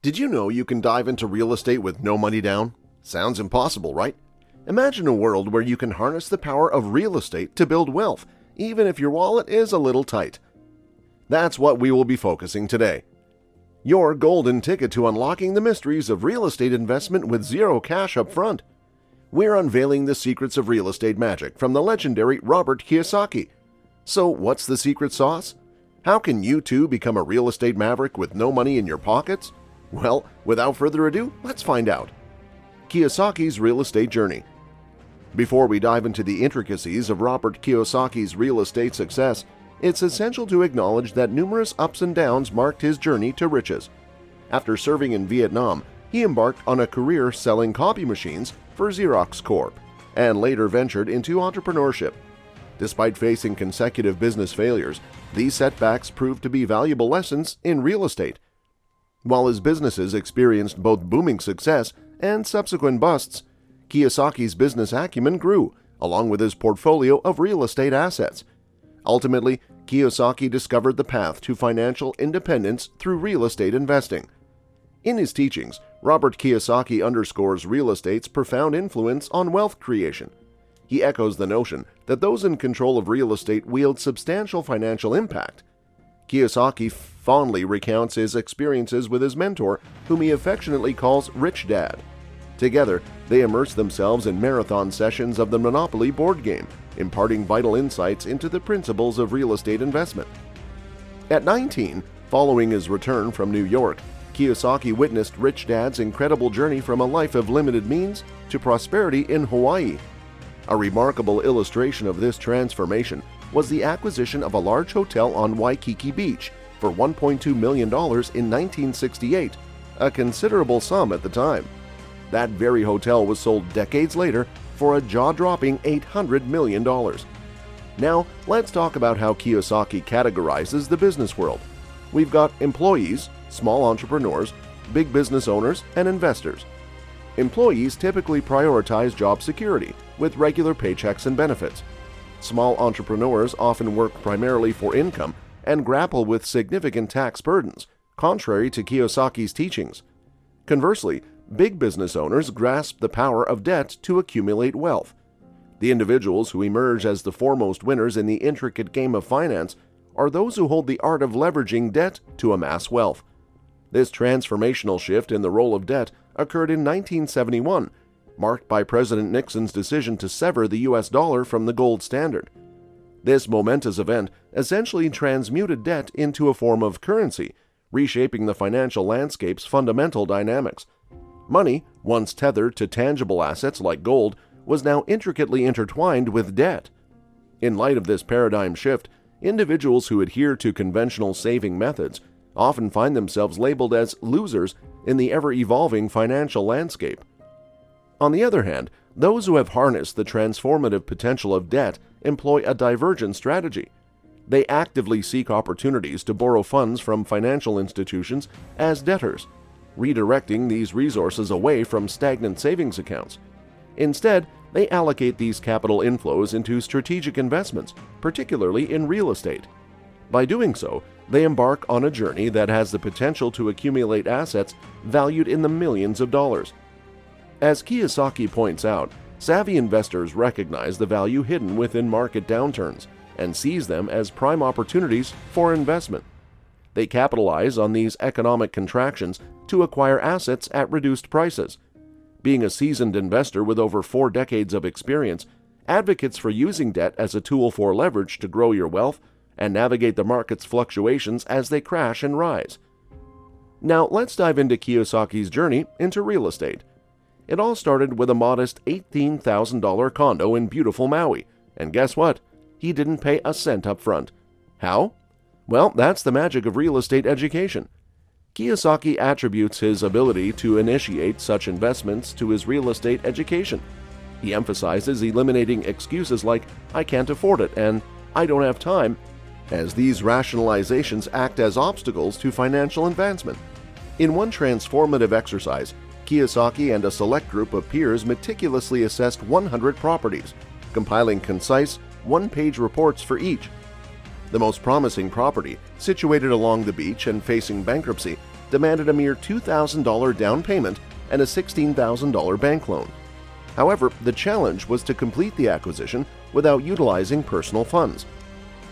Did you know you can dive into real estate with no money down? Sounds impossible, right? Imagine a world where you can harness the power of real estate to build wealth, even if your wallet is a little tight. That's what we will be focusing today. Your golden ticket to unlocking the mysteries of real estate investment with zero cash up front. We're unveiling the secrets of real estate magic from the legendary Robert Kiyosaki. So what's the secret sauce? How can you too become a real estate maverick with no money in your pockets? Well, without further ado, let's find out. Kiyosaki's Real Estate Journey. Before we dive into the intricacies of Robert Kiyosaki's real estate success, it's essential to acknowledge that numerous ups and downs marked his journey to riches. After serving in Vietnam, he embarked on a career selling copy machines for Xerox Corp. and later ventured into entrepreneurship. Despite facing consecutive business failures, these setbacks proved to be valuable lessons in real estate. While his businesses experienced both booming success and subsequent busts, Kiyosaki's business acumen grew, along with his portfolio of real estate assets. Ultimately, Kiyosaki discovered the path to financial independence through real estate investing. In his teachings, Robert Kiyosaki underscores real estate's profound influence on wealth creation. He echoes the notion that those in control of real estate wield substantial financial impact. Kiyosaki fondly recounts his experiences with his mentor, whom he affectionately calls Rich Dad. Together, they immerse themselves in marathon sessions of the Monopoly board game, imparting vital insights into the principles of real estate investment. At 19, following his return from New York, Kiyosaki witnessed Rich Dad's incredible journey from a life of limited means to prosperity in Hawaii. A remarkable illustration of this transformation was the acquisition of a large hotel on Waikiki Beach for $1.2 million in 1968, a considerable sum at the time. That very hotel was sold decades later for a jaw-dropping $800 million. Now, let's talk about how Kiyosaki categorizes the business world. We've got employees, small entrepreneurs, big business owners, and investors. Employees typically prioritize job security with regular paychecks and benefits. Small entrepreneurs often work primarily for income and grapple with significant tax burdens, contrary to Kiyosaki's teachings. Conversely, big business owners grasp the power of debt to accumulate wealth. The individuals who emerge as the foremost winners in the intricate game of finance are those who hold the art of leveraging debt to amass wealth. This transformational shift in the role of debt occurred in 1971, marked by President Nixon's decision to sever the US dollar from the gold standard. This momentous event essentially transmuted debt into a form of currency, reshaping the financial landscape's fundamental dynamics. Money, once tethered to tangible assets like gold, was now intricately intertwined with debt. In light of this paradigm shift, individuals who adhere to conventional saving methods often find themselves labeled as losers in the ever-evolving financial landscape. On the other hand, those who have harnessed the transformative potential of debt employ a divergent strategy. They actively seek opportunities to borrow funds from financial institutions as debtors, redirecting these resources away from stagnant savings accounts. Instead, they allocate these capital inflows into strategic investments, particularly in real estate. By doing so, they embark on a journey that has the potential to accumulate assets valued in the millions of dollars. As Kiyosaki points out, savvy investors recognize the value hidden within market downturns and seize them as prime opportunities for investment. They capitalize on these economic contractions to acquire assets at reduced prices. Being a seasoned investor with over 4 decades of experience, advocates for using debt as a tool for leverage to grow your wealth and navigate the market's fluctuations as they crash and rise. Now let's dive into Kiyosaki's journey into real estate. It all started with a modest $18,000 condo in beautiful Maui, and guess what? He didn't pay a cent up front. How? Well, that's the magic of real estate education. Kiyosaki attributes his ability to initiate such investments to his real estate education. He emphasizes eliminating excuses like, "I can't afford it," and "I don't have time," as these rationalizations act as obstacles to financial advancement. In one transformative exercise, Kiyosaki and a select group of peers meticulously assessed 100 properties, compiling concise, one-page reports for each. The most promising property, situated along the beach and facing bankruptcy, demanded a mere $2,000 down payment and a $16,000 bank loan. However, the challenge was to complete the acquisition without utilizing personal funds.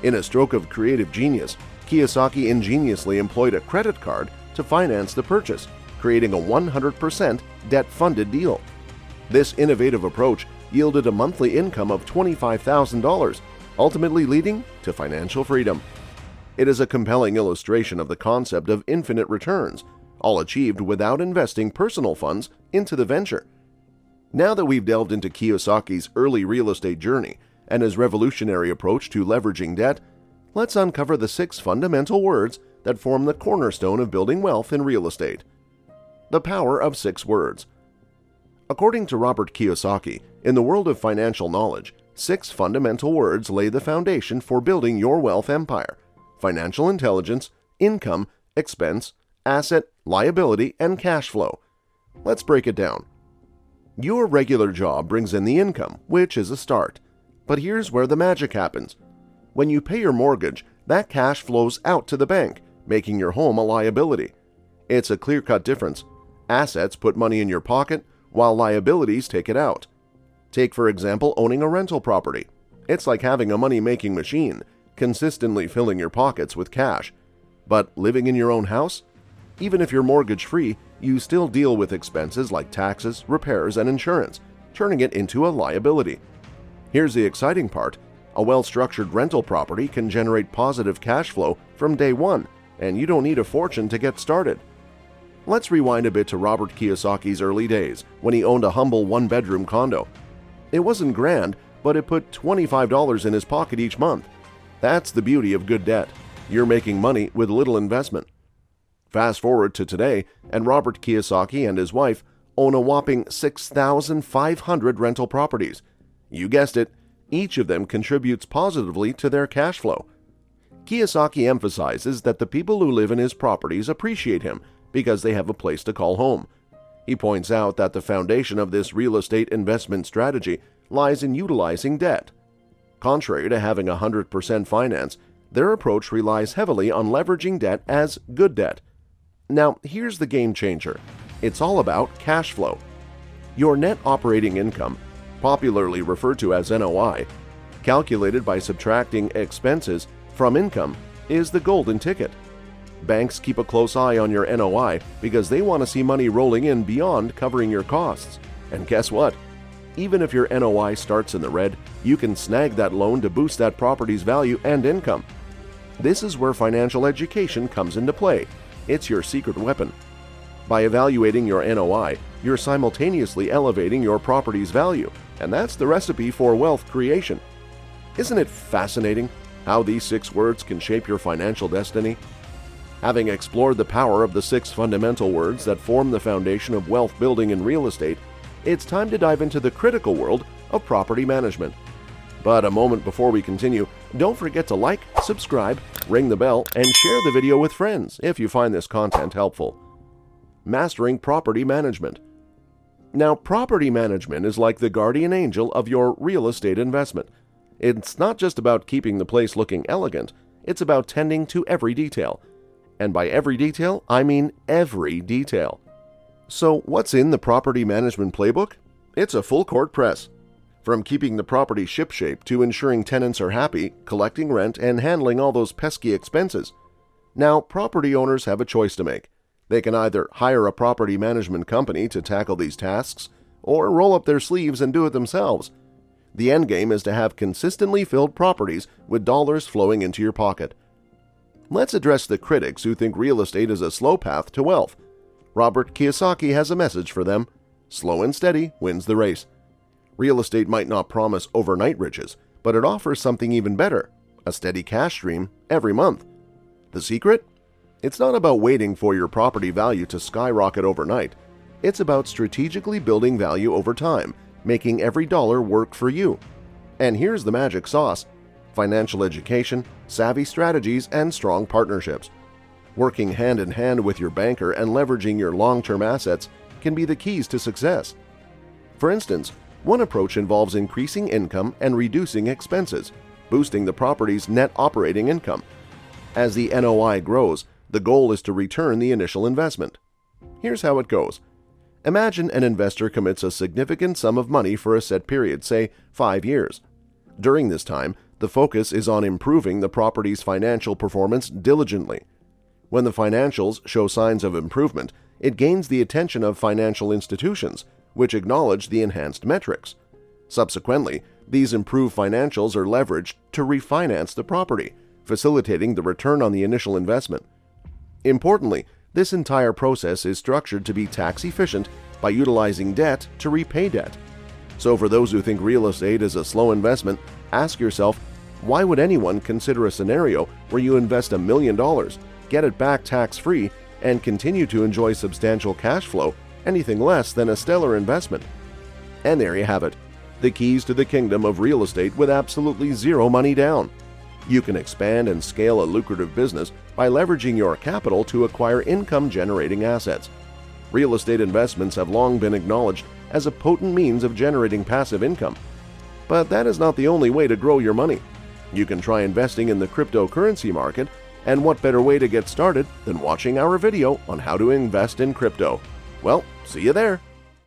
In a stroke of creative genius, Kiyosaki ingeniously employed a credit card to finance the purchase, creating a 100% debt-funded deal. This innovative approach yielded a monthly income of $25,000, ultimately leading to financial freedom. It is a compelling illustration of the concept of infinite returns, all achieved without investing personal funds into the venture. Now that we've delved into Kiyosaki's early real estate journey and his revolutionary approach to leveraging debt, let's uncover the 6 fundamental words that form the cornerstone of building wealth in real estate. The power of 6 words. According to Robert Kiyosaki, in the world of financial knowledge, 6 fundamental words lay the foundation for building your wealth empire: financial intelligence, income, expense, asset, liability, and cash flow. Let's break it down. Your regular job brings in the income, which is a start. But here's where the magic happens. When you pay your mortgage, that cash flows out to the bank, making your home a liability. It's a clear-cut difference. Assets put money in your pocket, while liabilities take it out. Take, for example, owning a rental property. It's like having a money-making machine, consistently filling your pockets with cash. But living in your own house? Even if you're mortgage-free, you still deal with expenses like taxes, repairs, and insurance, turning it into a liability. Here's the exciting part. A well-structured rental property can generate positive cash flow from day one, and you don't need a fortune to get started. Let's rewind a bit to Robert Kiyosaki's early days, when he owned a humble one-bedroom condo. It wasn't grand, but it put $25 in his pocket each month. That's the beauty of good debt. You're making money with little investment. Fast forward to today, and Robert Kiyosaki and his wife own a whopping 6,500 rental properties. You guessed it, each of them contributes positively to their cash flow. Kiyosaki emphasizes that the people who live in his properties appreciate him because they have a place to call home. He points out that the foundation of this real estate investment strategy lies in utilizing debt. Contrary to having 100% finance, their approach relies heavily on leveraging debt as good debt. Now, here's the game changer. It's all about cash flow. Your net operating income, popularly referred to as NOI, calculated by subtracting expenses from income, is the golden ticket. Banks keep a close eye on your NOI because they want to see money rolling in beyond covering your costs. And guess what? Even if your NOI starts in the red, you can snag that loan to boost that property's value and income. This is where financial education comes into play. It's your secret weapon. By evaluating your NOI, you're simultaneously elevating your property's value, and that's the recipe for wealth creation. Isn't it fascinating how these 6 words can shape your financial destiny? Having explored the power of the 6 fundamental words that form the foundation of wealth building in real estate, it's time to dive into the critical world of property management. But a moment before we continue, don't forget to like, subscribe, ring the bell, and share the video with friends if you find this content helpful. Mastering property management. Now, property management is like the guardian angel of your real estate investment. It's not just about keeping the place looking elegant, it's about tending to every detail. And by every detail, I mean every detail. So what's in the property management playbook? It's a full court press. From keeping the property shipshape to ensuring tenants are happy, collecting rent, and handling all those pesky expenses. Now, property owners have a choice to make. They can either hire a property management company to tackle these tasks, or roll up their sleeves and do it themselves. The end game is to have consistently filled properties with dollars flowing into your pocket. Let's address the critics who think real estate is a slow path to wealth. Robert Kiyosaki has a message for them. Slow and steady wins the race. Real estate might not promise overnight riches, but it offers something even better, a steady cash stream every month. The secret? It's not about waiting for your property value to skyrocket overnight. It's about strategically building value over time, making every dollar work for you. And here's the magic sauce: financial education, savvy strategies, and strong partnerships. Working hand in hand with your banker and leveraging your long-term assets can be the keys to success. For instance, one approach involves increasing income and reducing expenses, boosting the property's net operating income. As the NOI grows, The goal is to return the initial investment. Here's how it goes. Imagine an investor commits a significant sum of money for a set period, say 5 years. During this time, the focus is on improving the property's financial performance diligently. When the financials show signs of improvement, it gains the attention of financial institutions, which acknowledge the enhanced metrics. Subsequently, these improved financials are leveraged to refinance the property, facilitating the return on the initial investment. Importantly, this entire process is structured to be tax efficient by utilizing debt to repay debt. So for those who think real estate is a slow investment, ask yourself, why would anyone consider a scenario where you invest $1 million, get it back tax-free, and continue to enjoy substantial cash flow, anything less than a stellar investment? And there you have it, the keys to the kingdom of real estate with absolutely zero money down. You can expand and scale a lucrative business by leveraging your capital to acquire income-generating assets. Real estate investments have long been acknowledged as a potent means of generating passive income. But that is not the only way to grow your money. You can try investing in the cryptocurrency market, and what better way to get started than watching our video on how to invest in crypto? Well, see you there.